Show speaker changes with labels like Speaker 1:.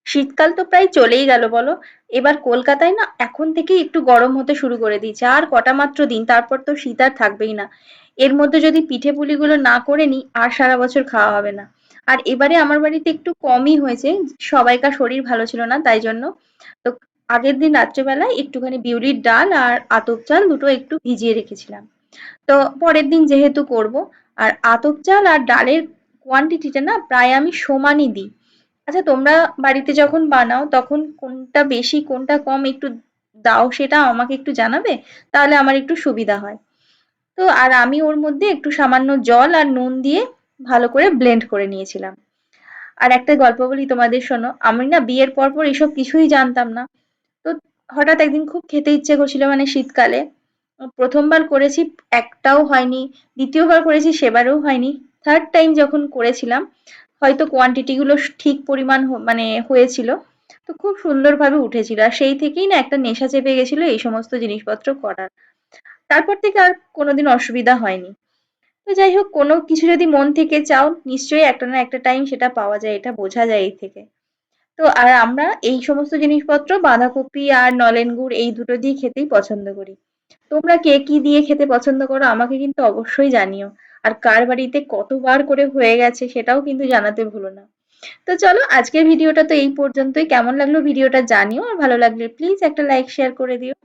Speaker 1: শীতকাল তো প্রায় চলেই গেল বলো। এবার কলকাতায় না এখন থেকেই একটু গরম হতে শুরু করে দিয়েছে, আর কটা মাত্র দিন তারপর তো শীত আর থাকবেই না। এর মধ্যে যদি পিঠে পুলিগুলো না করে নিই আর সারা বছর খাওয়া হবে না। আর এবারে আমার বাড়িতে একটু কমই হয়েছে, সবাইকার শরীর ভালো ছিল না তাই জন্য। তো আগের দিন রাত্রেবেলায় একটুখানি বিউলির ডাল আর আতপ চাল দুটো একটু ভিজিয়ে রেখেছিলাম। তো পরের দিন যেহেতু করব, আর আতপ চাল আর ডালের কোয়ান্টিটিটা না প্রায় আমি সমানই দিই। আচ্ছা, তোমরা বাড়িতে যখন বানাও তখন কোনটা বেশি কোনটা কম একটু দাও, সেটা আমাকে একটু জানাবে, তাহলে আমার একটু সুবিধা হয়। তো আর আমি ওর মধ্যে একটু সামান্য জল আর নুন দিয়ে ভালো করে ব্লেন্ড করে নিয়েছিলাম। আর একটা গল্প বলি তোমাদের, শোনো। আমি না বিয়ের পর পর এসব কিছুই জানতাম না। তো হঠাৎ একদিন খুব খেতে ইচ্ছে করছিল, মানে শীতকালে। প্রথমবার করেছি, একটাও হয়নি। দ্বিতীয়বার করেছি, সেবারেও হয়নি। থার্ড টাইম যখন করেছিলাম, হয়তো কোয়ান্টিটি গুলো ঠিক পরিমাণ মানে হয়েছিল। তো খুব সুন্দরভাবে উঠেছিল, আর সেই থেকেই না একটা নেশা চেপে গেছিল এই সমস্ত জিনিসপত্র করার। তারপর থেকে আর কোনোদিন অসুবিধা হয়নি। তো যাই হোক, কোনো কিছু যদি মন থেকে চাও নিশ্চয়ই একটা না একটা টাইম সেটা পাওয়া যায়, এটা বোঝা যায় এই থেকে। তো আর আমরা এই সমস্ত জিনিসপত্র বাঁধাকপি আর নলেন গুড় এই দুটো দিয়ে খেতেই পছন্দ করি। তোমরা কে কি দিয়ে খেতে পছন্দ করো আমাকে কিন্তু অবশ্যই জানিও। আর কার বাড়িতে কতবার করে হয়ে গেছে সেটাও কিন্তু জানাতে ভুলো না। তো চলো, আজকের ভিডিওটা তো এই পর্যন্তই। কেমন লাগলো ভিডিওটা জানিও, আর ভালো লাগলে প্লিজ একটা লাইক শেয়ার করে দিও।